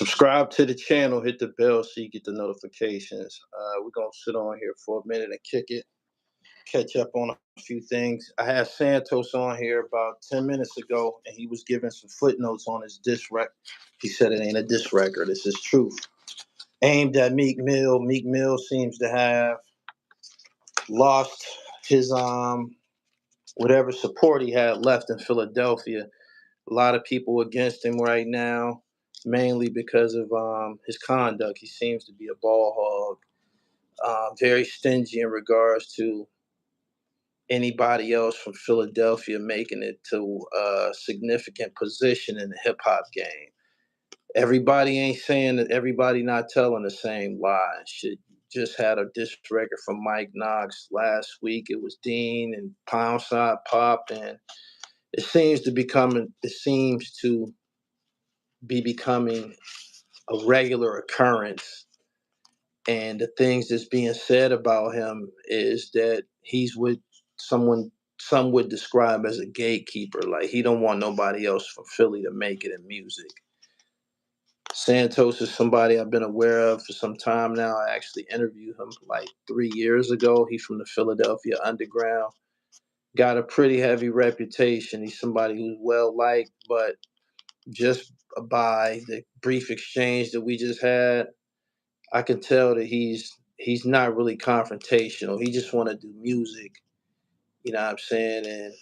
Subscribe to the channel, hit the bell so you get the notifications. We're going to sit on here for a minute and kick it, catch up on a few things. I had Santos on here about 10 minutes ago, and he was giving some footnotes on his diss record. He said it ain't a diss record, it's his truth. Aimed at Meek Mill. Meek Mill seems to have lost his whatever support he had left in Philadelphia. A lot of people against him right now, mainly because of his conduct. He seems to be a ball hog, very stingy in regards to anybody else from Philadelphia making it to a significant position in the hip hop game. Everybody ain't saying that everybody not telling the same lie. Shit, just had a diss record from Mike Knox last week. It was Dean and Poundside Pop, and it seems to be becoming a regular occurrence. And the things that's being said about him is that he's with someone some would describe as a gatekeeper. Like, he don't want nobody else from Philly to make it in music. Santos is somebody I've been aware of for some time now. I actually interviewed him like 3 years ago. He's from the Philadelphia underground. Got a pretty heavy reputation. He's somebody who's well liked, but just by the brief exchange that we just had, I can tell that he's not really confrontational. He just want to do music, you know what I'm saying? And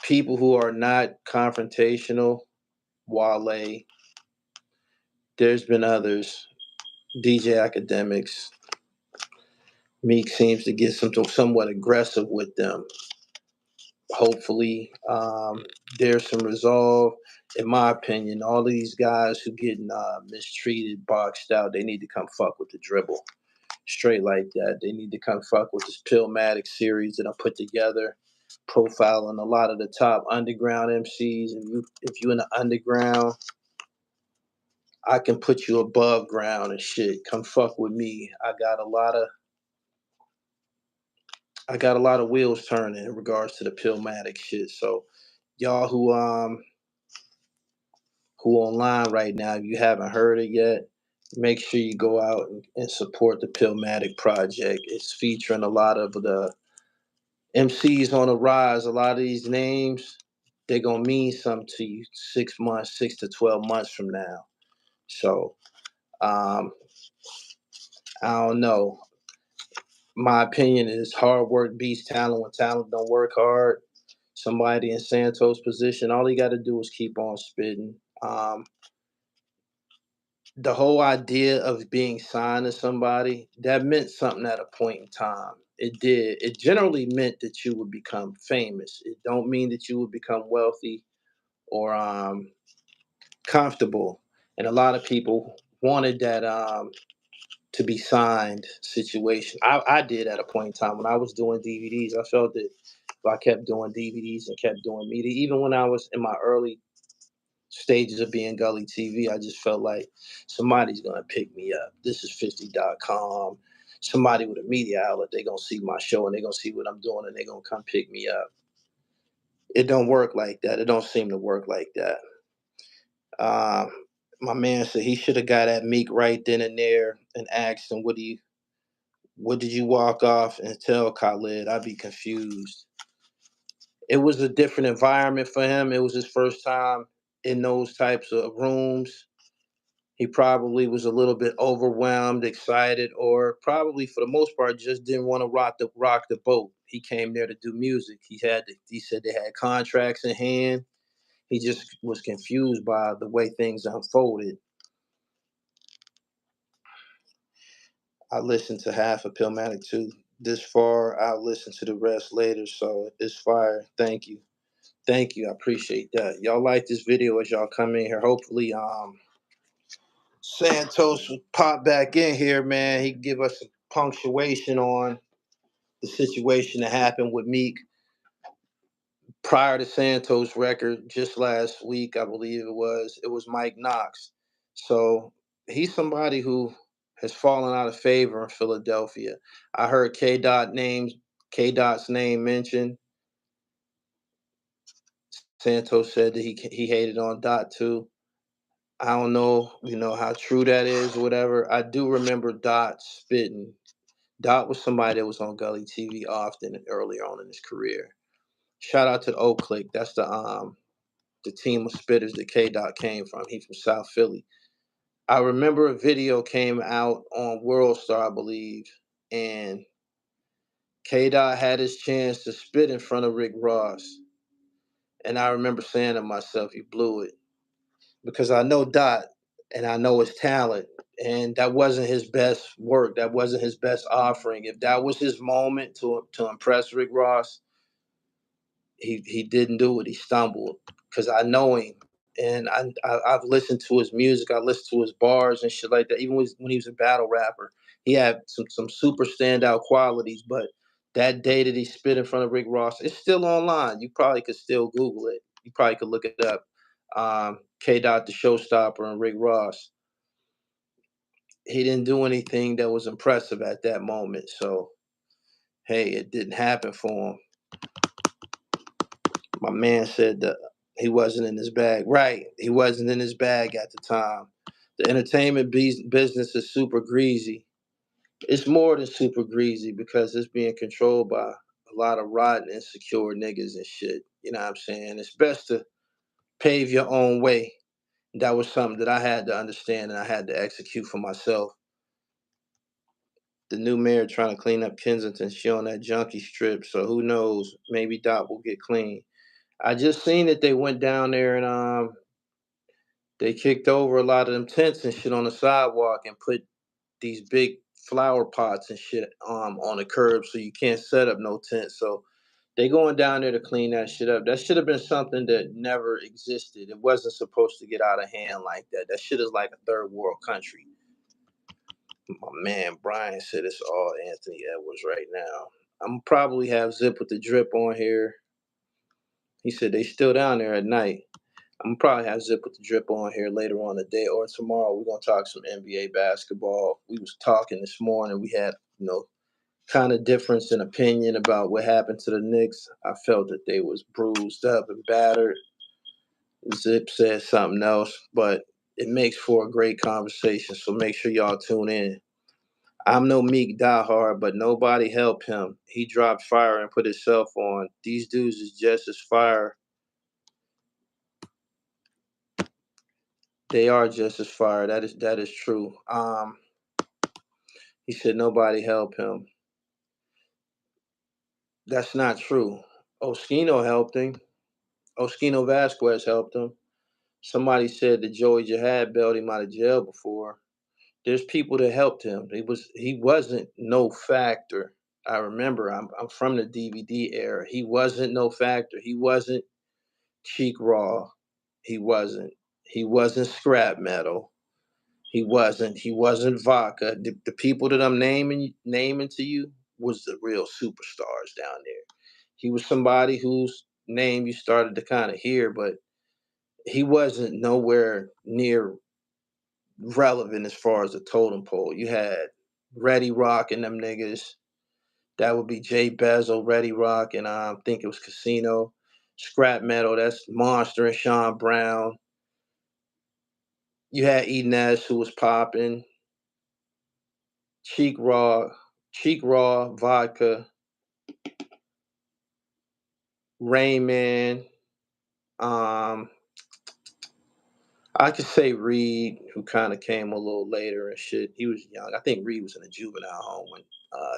people who are not confrontational, Wale, there's been others, DJ Academics. Meek seems to get somewhat aggressive with them. Hopefully, there's some resolve. In my opinion, all of these guys who getting mistreated, boxed out, they need to come fuck with the dribble. Straight like that. They need to come fuck with this Pillmatic series that I put together, profiling a lot of the top underground MCs. And if you in the underground, I can put you above ground and shit. Come fuck with me. I got a lot of wheels turning in regards to the Pillmatic shit. So y'all who online right now, if you haven't heard it yet, make sure you go out and support the Pillmatic project. It's featuring a lot of the MCs on the rise. A lot of these names, they're gonna mean something to you 6 to 12 months from now. So I don't know. My opinion is hard work beats talent when talent don't work hard. Somebody in Santos' position, all he got to do is keep on spitting. The whole idea of being signed to somebody, that meant something at a point in time. It did. It generally meant that you would become famous. It don't mean that you would become wealthy or comfortable. And a lot of people wanted that to be signed situation. I did at a point in time when I was doing DVDs. I felt that if I kept doing DVDs and kept doing media, even when I was in my early stages of being Gully TV, I just felt like somebody's gonna pick me up. This is 50.com. Somebody with a media outlet, they're gonna see my show and they're gonna see what I'm doing and they're gonna come pick me up. It don't work like that. It don't seem to work like that. My man said he should have got at Meek right then and there and asked him, what did you walk off and tell Khalid? I'd be confused. It was a different environment for him. It was his first time in those types of rooms. He probably was a little bit overwhelmed, excited, or probably for the most part just didn't want to rock the boat. He came there to do music. He said they had contracts in hand. He just was confused by the way things unfolded. I listened to half of Pillmatic 2 this far. I'll listen to the rest later. So it's fire. Thank you. Thank you. I appreciate that. Y'all like this video as y'all come in here. Hopefully, Santos will pop back in here, man. He can give us some punctuation on the situation that happened with Meek prior to Santos' record just last week, I believe it was. It was Mike Knox. So he's somebody who has fallen out of favor in Philadelphia. I heard K Dot's name mentioned. Santos said that he hated on Dot too. I don't know, how true that is or whatever. I do remember Dot spitting. Dot was somebody that was on Gully TV often earlier on in his career. Shout out to the O Click. That's the team of spitters that K Dot came from. He's from South Philly. I remember a video came out on World Star, I believe, and K Dot had his chance to spit in front of Rick Ross. And I remember saying to myself, he blew it. Because I know Dot and I know his talent. And that wasn't his best work. That wasn't his best offering. If that was his moment to impress Rick Ross, he didn't do it. He stumbled. Because I know him. And I've listened to his music. I listened to his bars and shit like that. Even when he was a battle rapper, he had some super standout qualities. But that day that he spit in front of Rick Ross, it's still online. You probably could still Google it. You probably could look it up. K. Dot the Showstopper and Rick Ross. He didn't do anything that was impressive at that moment. So, hey, it didn't happen for him. My man said that he wasn't in his bag. Right. He wasn't in his bag at the time. The entertainment business is super greasy. It's more than super greasy because it's being controlled by a lot of rotten, insecure niggas and shit. You know what I'm saying? It's best to pave your own way. That was something that I had to understand and I had to execute for myself. The new mayor trying to clean up Kensington. She on that junkie strip, so who knows? Maybe Dot will get clean. I just seen that they went down there and they kicked over a lot of them tents and shit on the sidewalk and put these big flower pots and shit on the curb so you can't set up no tent. So they going down there to clean that shit up. That should have been something that never existed. It wasn't supposed to get out of hand like that. That shit is like a third world country. My man Brian said it's all Anthony Edwards right now. I'm probably have Zip with the Drip on here. He said they still down there at night. I'm probably have Zip with the Drip on here later on the day or tomorrow. We're gonna talk some NBA basketball. We was talking this morning. We had, kind of difference in opinion about what happened to the Knicks. I felt that they was bruised up and battered. Zip said something else, but it makes for a great conversation. So make sure y'all tune in. I'm no Meek diehard, but nobody helped him. He dropped fire and put himself on. These dudes is just as fire. They are just as fire. That is true. He said nobody helped him. That's not true. Oskino helped him. Oskino Vasquez helped him. Somebody said that Joey Jihad bailed him out of jail before. There's people that helped him. He wasn't no factor. I remember I'm from the DVD era. He wasn't no factor. He wasn't Cheek Raw. He wasn't. He wasn't scrap metal. He wasn't vodka. The people that I'm naming to you was the real superstars down there. He was somebody whose name you started to kind of hear, but he wasn't nowhere near relevant as far as the totem pole. You had Ready Rock and them niggas. That would be Jay Bezel, Ready Rock, and I think it was Casino. Scrap Metal, that's Monster and Sean Brown. You had Enes who was popping. Cheek Raw, Vodka, Rayman. Um, I could say Reed, who kind of came a little later and shit. He was young. I think Reed was in a juvenile home when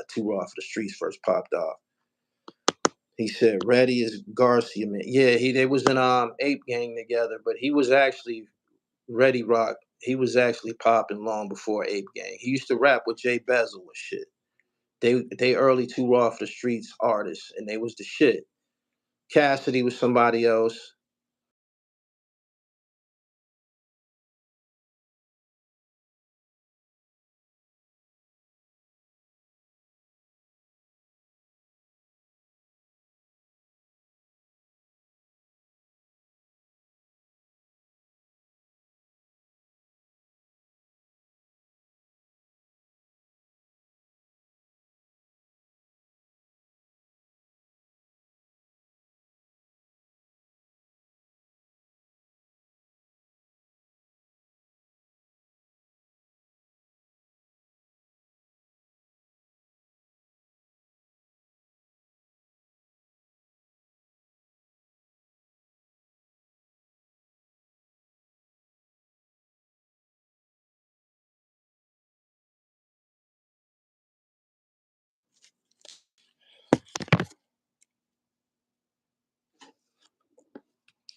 Too Raw for the Streets first popped off. He said Reddy is Garcia, man. Yeah, they was in Ape Gang together, but he was actually Ready Rock. He was actually popping long before Ape Gang. He used to rap with Jay Bezel and shit. They early Too Raw for the Streets artists, and they was the shit. Cassidy was somebody else.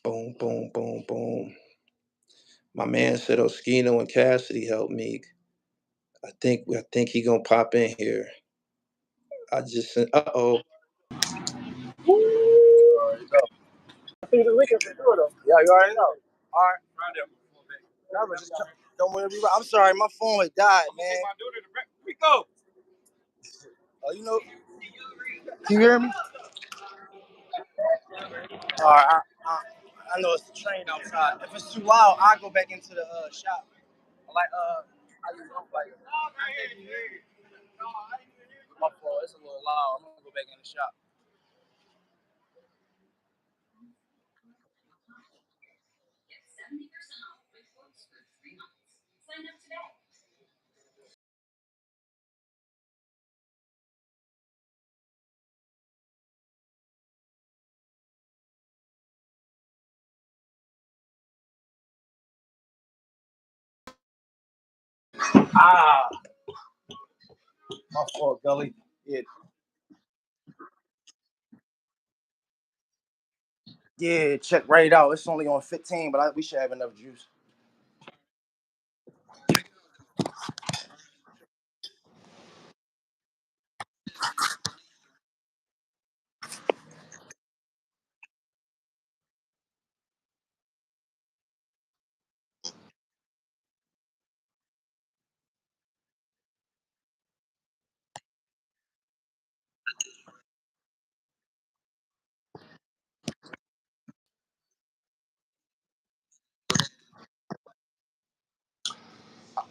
Boom, boom, boom, boom. My man said Oskino and Cassidy helped me. I think he gonna pop in here. I just said, uh-oh. Yeah, you already know. All right. No, but just don't worry. I'm sorry, my phone had died, man. Rico. Oh, you know. Can you hear me? All right. I know it's the train outside. If it's too loud, I'll go back into the shop. Like I just don't like it. My fault. It's a little loud. I'm gonna go back in the shop. Ah, my fault, Gully. Yeah, check right out. It's only on 15, but we should have enough juice.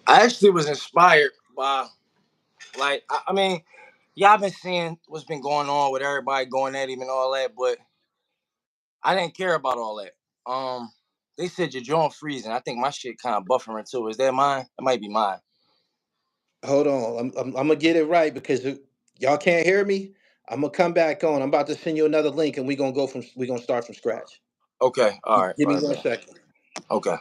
I actually was inspired by, like, I mean, yeah, I've been seeing what's been going on with everybody going at him and all that, but I didn't care about all that. They said your joint freezing. I think my shit kind of buffering too. Is that mine? It might be mine. Hold on. I'm gonna get it right because y'all can't hear me. I'm gonna come back on. I'm about to send you another link and we're gonna start from scratch. Okay, all right, Give me right one there. second. Okay.